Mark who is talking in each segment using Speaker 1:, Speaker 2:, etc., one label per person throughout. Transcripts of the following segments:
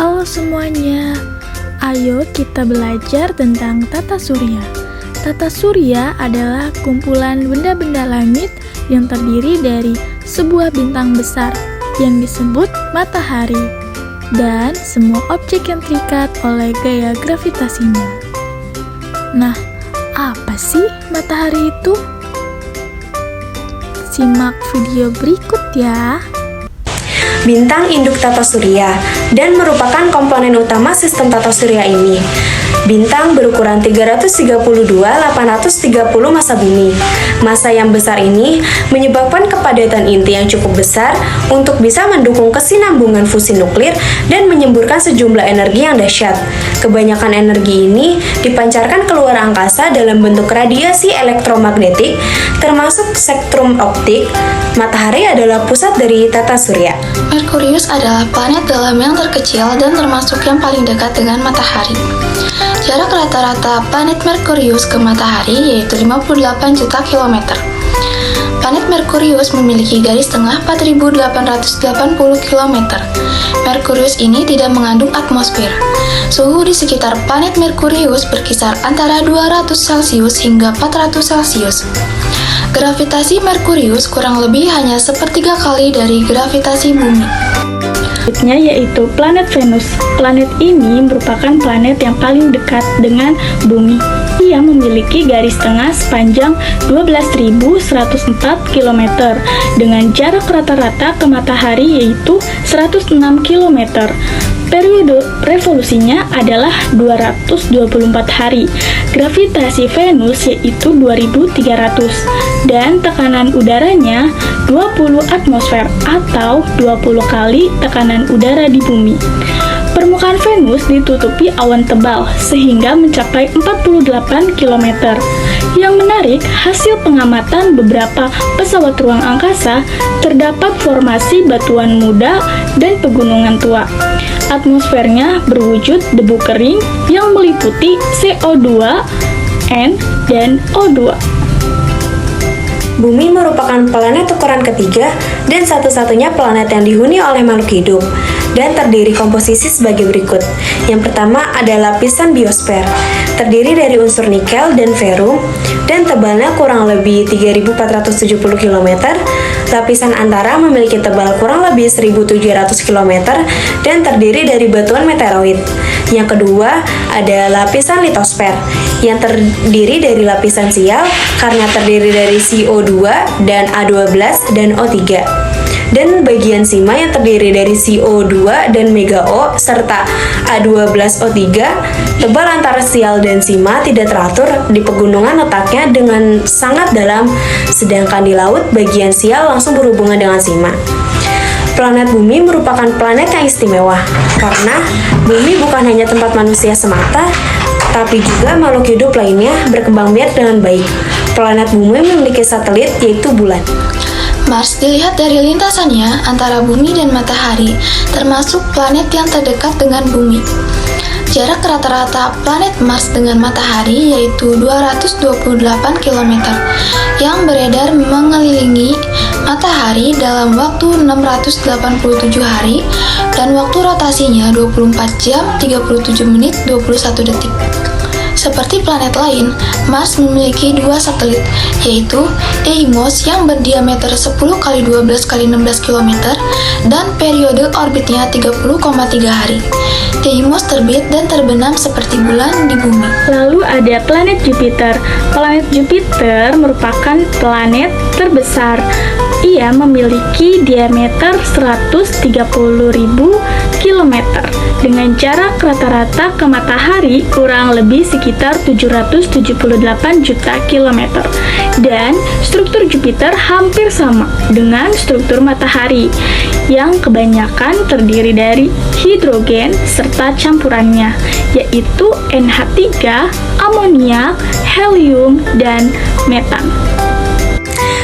Speaker 1: Halo semuanya, ayo kita belajar tentang tata surya. Tata surya adalah kumpulan benda-benda langit yang terdiri dari sebuah bintang besar yang disebut matahari dan semua objek yang terikat oleh gaya gravitasinya. Nah, apa sih matahari itu? Simak video berikut ya.
Speaker 2: Bintang induk tata surya dan merupakan komponen utama sistem tata surya ini. Bintang berukuran 332/830 massa bumi. Massa yang besar ini menyebabkan kepadatan inti yang cukup besar untuk bisa mendukung kesinambungan fusi nuklir dan menyemburkan sejumlah energi yang dahsyat. Kebanyakan energi ini dipancarkan keluar angkasa dalam bentuk radiasi elektromagnetik, termasuk spektrum optik. Matahari adalah pusat dari tata surya.
Speaker 3: Merkurius adalah planet dalam yang terkecil dan termasuk yang paling dekat dengan matahari. Jarak rata-rata planet Merkurius ke matahari yaitu 58 juta kilometer. Planet Merkurius memiliki garis tengah 4.880 km. Merkurius ini tidak mengandung atmosfer. Suhu di sekitar planet Merkurius berkisar antara 200 Celcius hingga 400 Celcius. Gravitasi Merkurius kurang lebih hanya sepertiga kali dari gravitasi bumi.
Speaker 1: Selanjutnya yaitu planet Venus. Planet ini merupakan planet yang paling dekat dengan bumi. Ia memiliki garis tengah sepanjang 12.104 km dengan jarak rata-rata ke matahari yaitu 106 km. Periode revolusinya adalah 224 hari. Gravitasi Venus yaitu 2300 dan tekanan udaranya 20 atmosfer atau 20 kali tekanan udara di bumi. Permukaan Venus ditutupi awan tebal sehingga mencapai 48 km. Yang menarik, hasil pengamatan beberapa pesawat ruang angkasa, terdapat formasi batuan muda dan pegunungan tua. Atmosfernya berwujud debu kering yang meliputi CO2, N, dan O2.
Speaker 2: Bumi merupakan planet ukuran ketiga dan satu-satunya planet yang dihuni oleh makhluk hidup dan terdiri komposisi sebagai berikut. Yang pertama ada lapisan biosfer, terdiri dari unsur nikel dan ferum dan tebalnya kurang lebih 3.470 km. Lapisan antara memiliki tebal kurang lebih 1.700 km dan terdiri dari batuan meteoroid. Yang kedua ada lapisan litosfer yang terdiri dari lapisan sial karena terdiri dari CO2 dan A12 dan O3. Dan bagian sima yang terdiri dari CO2 dan MegaO serta A12O3. Tebal antara sial dan sima tidak teratur, di pegunungan letaknya dengan sangat dalam, sedangkan di laut bagian sial langsung berhubungan dengan sima. Planet Bumi merupakan planet yang istimewa karena Bumi bukan hanya tempat manusia semata, tapi juga makhluk hidup lainnya berkembang biak dengan baik. Planet Bumi memiliki satelit yaitu bulan.
Speaker 3: Mars dilihat dari lintasannya antara bumi dan matahari, termasuk planet yang terdekat dengan bumi. Jarak rata-rata planet Mars dengan matahari yaitu 228 km, yang beredar mengelilingi matahari dalam waktu 687 hari dan waktu rotasinya 24 jam 37 menit 21 detik. Seperti planet lain, Mars memiliki dua satelit, yaitu Deimos yang berdiameter 10 x 12 x 16 km dan periode orbitnya 30,3 hari. Deimos terbit dan terbenam seperti bulan di bumi.
Speaker 1: Lalu ada planet Jupiter. Planet Jupiter merupakan planet terbesar. Ia memiliki diameter 130.000 km dengan jarak rata-rata ke matahari kurang lebih sekitar 778 juta kilometer. Dan struktur Jupiter hampir sama dengan struktur matahari yang kebanyakan terdiri dari hidrogen serta campurannya, yaitu NH3, amoniak, helium, dan metan.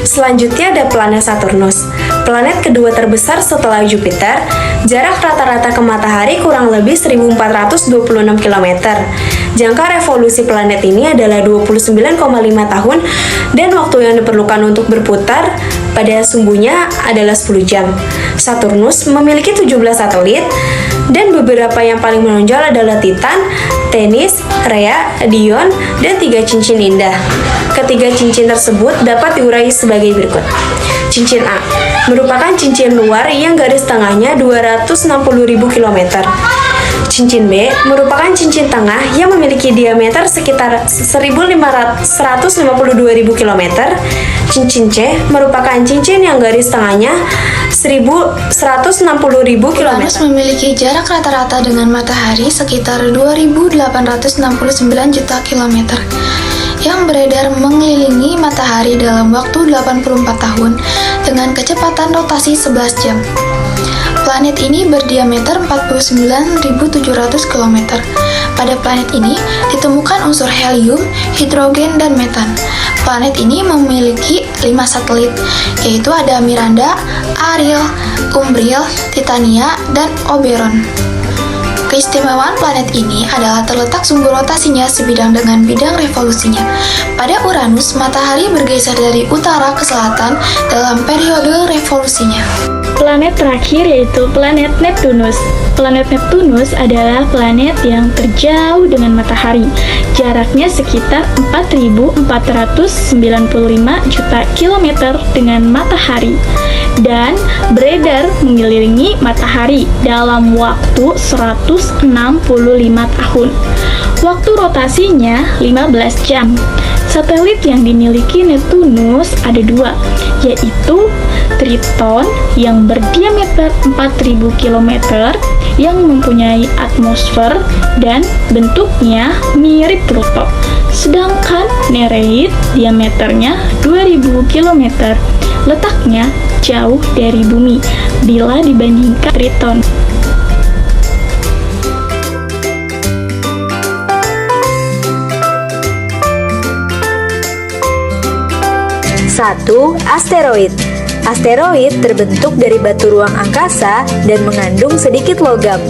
Speaker 2: Selanjutnya ada planet Saturnus. Planet kedua terbesar setelah Jupiter, jarak rata-rata ke matahari kurang lebih 1.426 km. Jangka revolusi planet ini adalah 29,5 tahun dan waktu yang diperlukan untuk berputar pada sumbunya adalah 10 jam. Saturnus memiliki 17 satelit, dan beberapa yang paling menonjol adalah Titan, Themis, Rhea, Dion, dan 3 cincin indah. Ketiga cincin tersebut dapat diurai sebagai berikut. Cincin A merupakan cincin luar yang garis tengahnya 260.000 km. Cincin B merupakan cincin tengah yang memiliki diameter sekitar 152.000 km. Cincin C merupakan cincin yang garis tengahnya 160.000 km.
Speaker 3: Uranus memiliki jarak rata-rata dengan matahari sekitar 2.869 juta kilometer, yang beredar mengelilingi matahari dalam waktu 84 tahun dengan kecepatan rotasi 11 jam. Planet ini berdiameter 49.700 km. Pada planet ini ditemukan unsur helium, hidrogen, dan metan. Planet ini memiliki 5 satelit, yaitu ada Miranda, Ariel, Umbriel, Titania, dan Oberon. Keistimewaan planet ini adalah terletak sumbu rotasinya sebidang dengan bidang revolusinya. Pada Uranus, matahari bergeser dari utara ke selatan dalam periode revolusinya.
Speaker 1: Planet terakhir yaitu planet Neptunus. Planet Neptunus adalah planet yang terjauh dengan matahari. Jaraknya sekitar 4.495 juta kilometer dengan matahari dan beredar mengelilingi matahari dalam waktu 165 tahun. Waktu rotasinya 15 jam. Satelit yang dimiliki Neptunus ada 2, yaitu Triton yang berdiameter 4.000 km yang mempunyai atmosfer dan bentuknya mirip Pluto. Sedangkan Nereid diameternya 2.000 km, letaknya jauh dari bumi bila dibandingkan Triton.
Speaker 4: Satu, asteroid. Asteroid terbentuk dari batu ruang angkasa dan mengandung sedikit logam.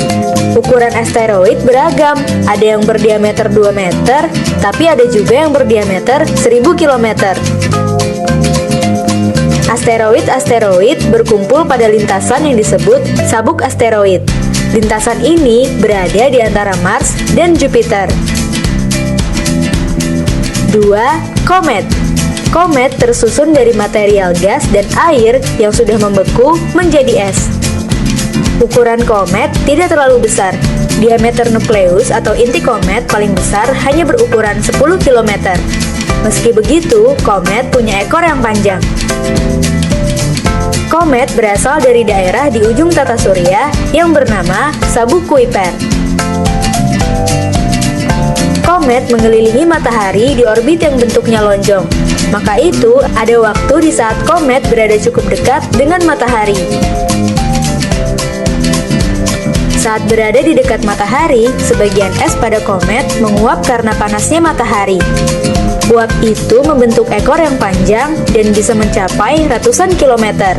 Speaker 4: Ukuran asteroid beragam, ada yang berdiameter 2 meter, tapi ada juga yang berdiameter 1000 km. Asteroid-asteroid berkumpul pada lintasan yang disebut sabuk asteroid. Lintasan ini berada di antara Mars dan Jupiter. 2. Komet. Komet tersusun dari material gas dan air yang sudah membeku menjadi es. Ukuran komet tidak terlalu besar. Diameter nukleus atau inti komet paling besar hanya berukuran 10 km. Meski begitu, komet punya ekor yang panjang. Komet berasal dari daerah di ujung tata surya yang bernama sabuk Kuiper. Komet mengelilingi matahari di orbit yang bentuknya lonjong. Maka itu, ada waktu di saat komet berada cukup dekat dengan matahari. Saat berada di dekat matahari, sebagian es pada komet menguap karena panasnya matahari. Uap itu membentuk ekor yang panjang dan bisa mencapai ratusan kilometer.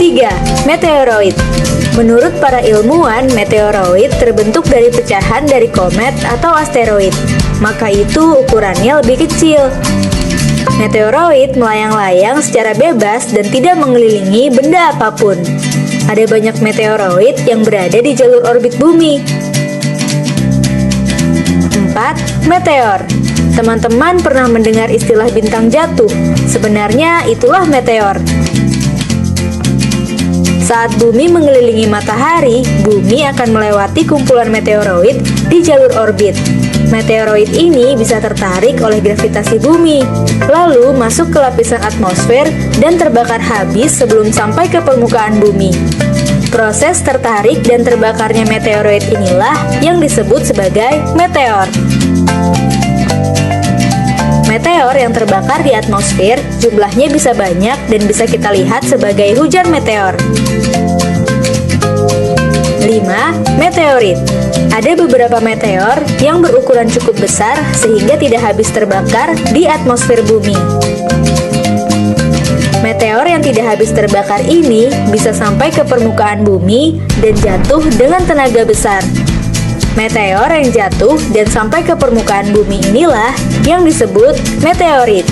Speaker 4: 3. Meteoroid. Menurut para ilmuwan, meteoroid terbentuk dari pecahan dari komet atau asteroid. Maka itu ukurannya lebih kecil. Meteoroid melayang-layang secara bebas dan tidak mengelilingi benda apapun. Ada banyak meteoroid yang berada di jalur orbit bumi. 4. Meteor. Teman-teman pernah mendengar istilah bintang jatuh. Sebenarnya itulah meteor. Saat bumi mengelilingi matahari, bumi akan melewati kumpulan meteoroid di jalur orbit. Meteoroid ini bisa tertarik oleh gravitasi bumi, lalu masuk ke lapisan atmosfer dan terbakar habis sebelum sampai ke permukaan bumi. Proses tertarik dan terbakarnya meteoroid inilah yang disebut sebagai meteor. Meteor yang terbakar di atmosfer jumlahnya bisa banyak dan bisa kita lihat sebagai hujan meteor. 5. Meteorit. Ada beberapa meteor yang berukuran cukup besar sehingga tidak habis terbakar di atmosfer bumi. Meteor yang tidak habis terbakar ini bisa sampai ke permukaan bumi dan jatuh dengan tenaga besar. Meteor yang jatuh dan sampai ke permukaan bumi inilah yang disebut meteorit.